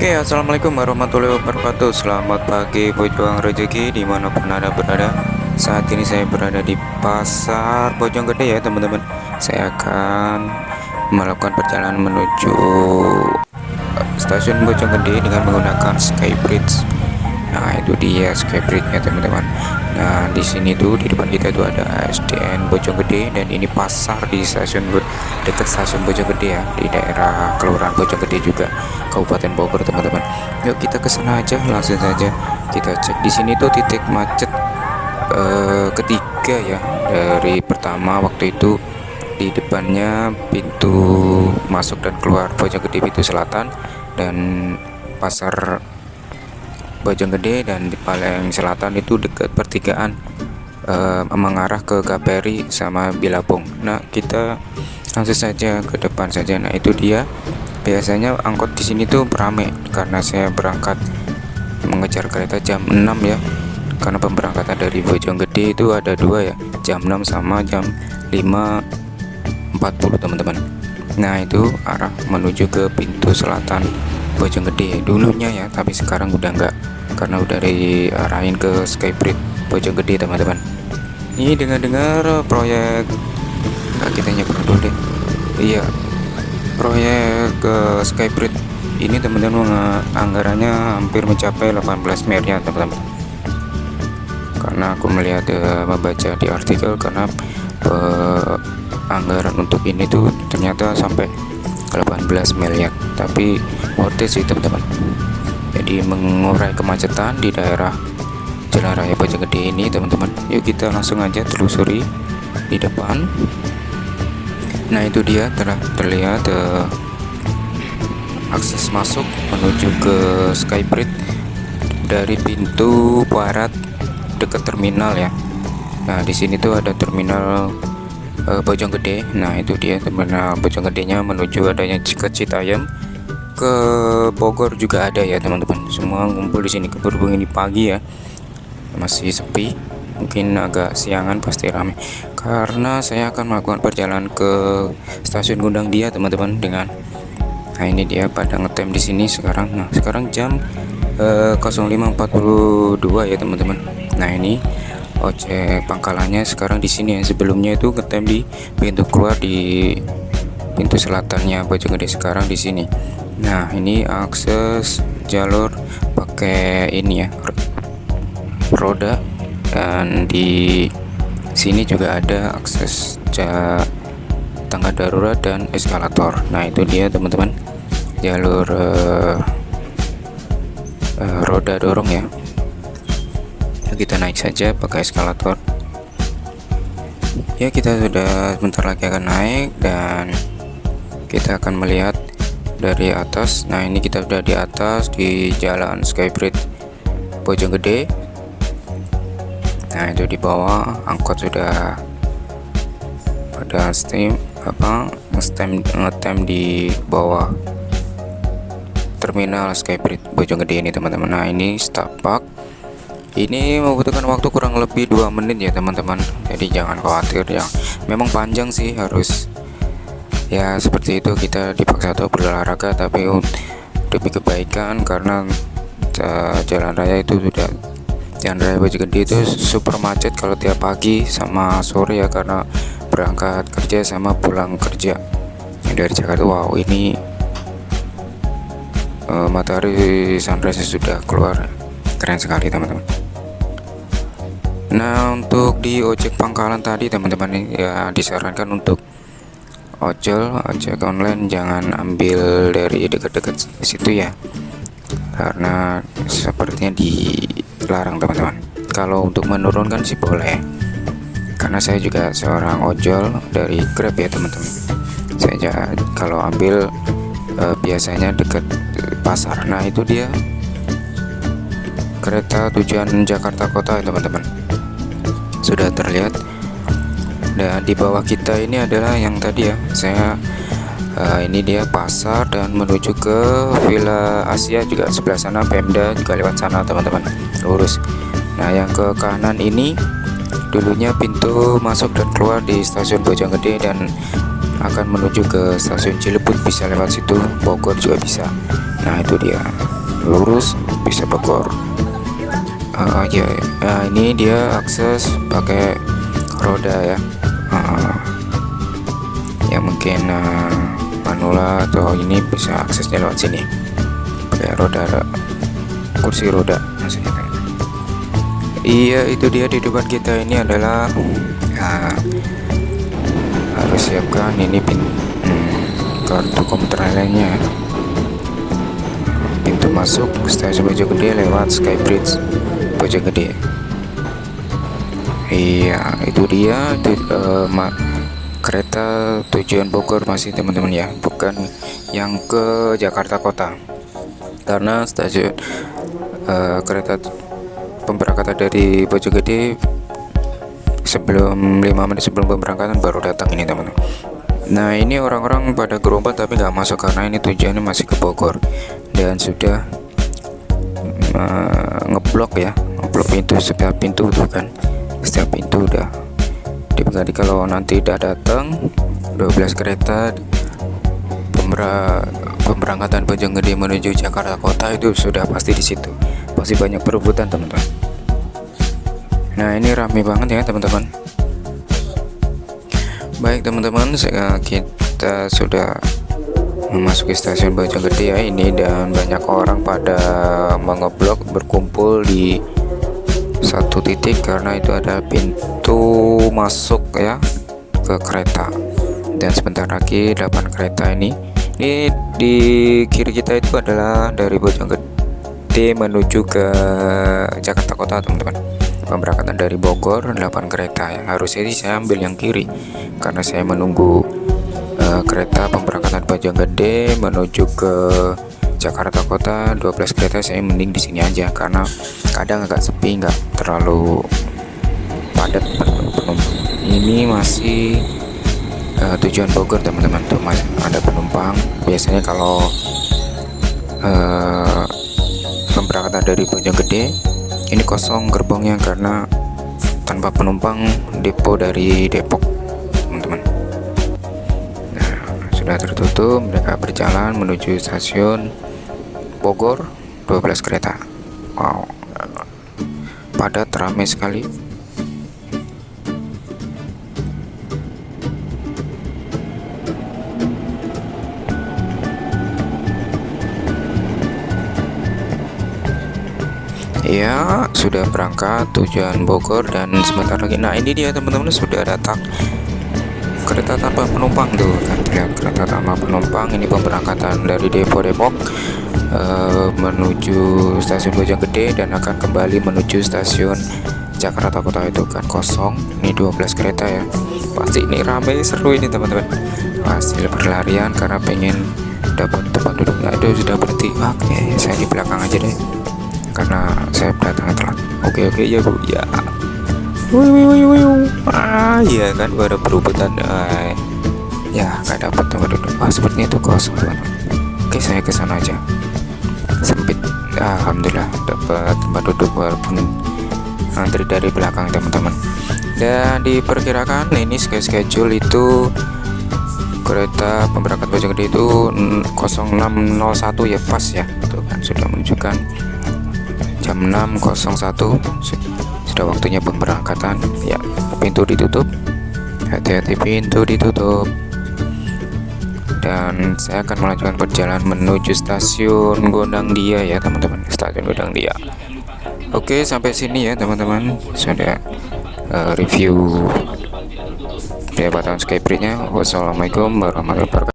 Oke, assalamualaikum warahmatullahi wabarakatuh. Selamat pagi Bojuang Rezeki dimanapun anda berada. Saat ini saya berada di pasar Bojonggede ya teman-teman. Saya akan melakukan perjalanan menuju stasiun Bojonggede dengan menggunakan Skybridge. Nah, itu dia Skybridge-nya teman-teman. Nah, di sini tuh di depan kita tuh ada ASDN Bojonggede, dan ini pasar di dekat stasiun Bojonggede ya, di daerah Kelurahan Bojonggede juga, Kabupaten Bogor teman-teman. Yuk kita ke sana aja, langsung saja kita cek. Di sini tuh titik macet ketiga ya, dari pertama waktu itu di depannya pintu masuk dan keluar Bojonggede pintu selatan dan pasar Bojonggede, dan di paling selatan itu dekat pertigaan mengarah ke KPRI sama Bilabong. Nah, kita langsung saja ke depan saja. Nah, itu dia. Biasanya angkot di sini tuh ramai karena saya berangkat mengejar kereta jam 6 ya. Karena pemberangkatan dari Bojonggede itu ada dua ya, jam 6 sama jam 5.40 teman-teman. Nah, itu arah menuju ke pintu selatan Bojonggede dulunya ya, tapi sekarang udah enggak karena udah diarahin ke Skybridge Bojonggede teman-teman. Ini dengar-dengar proyek, nah, kita nyebrang dulu deh. Iya, proyek Skybridge ini teman-teman anggarannya hampir mencapai 18 miliar teman-teman. Karena aku melihat membaca di artikel, karena anggaran untuk ini tuh ternyata sampai 18 miliar, tapi worth it sih teman-teman. Jadi mengurai kemacetan di daerah Jalan Raya Bojonggede ini teman-teman. Yuk kita langsung aja telusuri di depan. Nah, itu dia terlihat akses masuk menuju ke Skybridge dari pintu barat dekat terminal ya. Nah, di sini tuh ada terminal Bojonggede. Nah, itu dia terminal Bojonggede-nya menuju adanya ke Citayam, ke Bogor juga ada ya teman-teman. Semua ngumpul di sini. Berhubung ini pagi ya, masih sepi, mungkin agak siangan pasti ramai. Karena saya akan melakukan perjalanan ke stasiun Gundang Dia teman-teman dengan. Nah, ini dia pada ngetem di sini sekarang. Nah, sekarang jam 05.42 ya teman-teman. Nah, ini ojek pangkalannya sekarang di sini ya. Sebelumnya itu ngetem di pintu keluar di pintu selatannya Bojonggede, sekarang di sini. Nah, ini akses jalur pakai ini ya, roda, dan di sini juga ada akses tangga darurat dan eskalator. Nah, itu dia teman-teman, jalur roda dorong ya. Kita naik saja pakai eskalator ya. Kita sudah sebentar lagi akan naik dan kita akan melihat dari atas. Nah, ini kita sudah di atas di jalan Skybridge Bojonggede. Nah, itu di bawah angkot sudah pada ngetem di bawah terminal Skybridge Bojonggede ini teman-teman. Nah, ini setapak. Ini membutuhkan waktu kurang lebih 2 menit ya teman-teman. Jadi jangan khawatir ya. Memang panjang sih, harus ya seperti itu, kita dipaksa tuh berolahraga tapi demi kebaikan. Karena jalan raya itu sudah, jalan raya Bojonggede itu super macet kalau tiap pagi sama sore ya, karena berangkat kerja sama pulang kerja dari Jakarta. Wow, ini matahari sunrise sudah keluar, keren sekali teman-teman. Nah, untuk di ojek pangkalan tadi teman-teman ya, disarankan untuk ojek online jangan ambil dari dekat-dekat situ ya, karena sepertinya dilarang teman-teman. Kalau untuk menurunkan sih boleh, karena saya juga seorang ojol dari Grab ya teman-teman. Saya kalau ambil biasanya dekat pasar. Nah, itu dia kereta tujuan Jakarta Kota ya teman-teman, sudah terlihat. Dan di bawah kita ini adalah yang tadi ya, saya ini dia pasar dan menuju ke Villa Asia juga sebelah sana, Pemda juga lewat sana teman-teman, lurus. Nah, yang ke kanan ini dulunya pintu masuk dan keluar di stasiun Bojonggede dan akan menuju ke stasiun Cilebut, bisa lewat situ. Bogor juga bisa. Nah, itu dia. lurus bisa Bogor. Ya, ini dia akses pakai roda ya. Ya mungkin manula atau ini bisa aksesnya lewat sini pakai roda, kursi roda maksudnya. Iya, itu dia di depan kita ini adalah harus siapkan ini kartu komuter lainnya. Pintu masuk stasiun Bojonggede lewat Skybridge Bojonggede. Iya, itu dia kereta tujuan Bogor masih teman-teman ya, bukan yang ke Jakarta Kota, karena stasiun kereta pemberangkatan dari Bojonggede sebelum 5 menit sebelum pemberangkatan baru datang ini teman-teman. Nah, ini orang-orang pada gerombolan tapi nggak masuk karena ini tujuannya masih ke Bogor dan sudah ngeblok pintu, setiap pintu tuh kan, setiap pintu udah diganti. Kalau nanti udah datang 12 kereta pemberangkatan Bojonggede menuju Jakarta Kota, itu sudah pasti di situ, pasti banyak perebutan teman-teman. Nah, ini rame banget ya teman-teman. Baik teman-teman, kita sudah memasuki stasiun Bojonggede ya ini, dan banyak orang pada mengeblok berkumpul di satu titik karena itu ada pintu masuk ya ke kereta. Dan sebentar lagi 8 kereta ini di kiri kita itu adalah dari Bojonggede menuju ke Jakarta Kota teman-teman. Pemberangkatan dari Bogor 8 kereta ya. Harusnya sih saya ambil yang kiri karena saya menunggu kereta pemberangkatan Bojonggede menuju ke Jakarta Kota 12 kereta. Saya mending di sini aja karena kadang agak sepi, nggak terlalu padat penumpang. Ini masih tujuan Bogor teman-teman, tuh masih ada penumpang. Biasanya kalau pemberangkatan dari Bojonggede ini kosong gerbongnya karena tanpa penumpang depo dari Depok teman-teman. Nah, sudah tertutup, mereka berjalan menuju stasiun Bogor 12 kereta. Wow, padat, ramai sekali. Ya, sudah berangkat tujuan Bogor dan sebentar lagi. Nah, ini dia teman-teman, sudah datang kereta tanpa penumpang tuh kan, lihat kereta tanpa penumpang. Ini pemberangkatan dari Depo Depok menuju stasiun Bojonggede dan akan kembali menuju stasiun Jakarta Kota, itu kan kosong. Ini 12 kereta ya, pasti ini ramai, seru ini teman-teman, pasti berlarian karena pengen dapat tempat duduk. Nah, itu sudah berhenti. Oke, saya di belakang aja deh karena saya datang telat. Oke ya bu ya. Iya kan, pada berebutan ya nggak dapat tempat duduk. Sepertinya itu kosong teman-teman. Oke, saya kesana aja, sempit. Alhamdulillah dapat tempat duduk walaupun antri dari belakang teman-teman. Dan diperkirakan ini schedule itu kereta pemberangkat Bojonggede itu 0601 ya, pas ya, itu kan sudah menunjukkan jam 6.01 sudah waktunya pemberangkatan ya. Pintu ditutup, hati-hati pintu ditutup. Dan saya akan melanjutkan perjalanan menuju stasiun Gondangdia ya teman-teman, stasiun Gondangdia. Oke, sampai sini ya teman-teman, sudah review jabatan Skybridge-nya. Wassalamualaikum warahmatullahi wabarakatuh.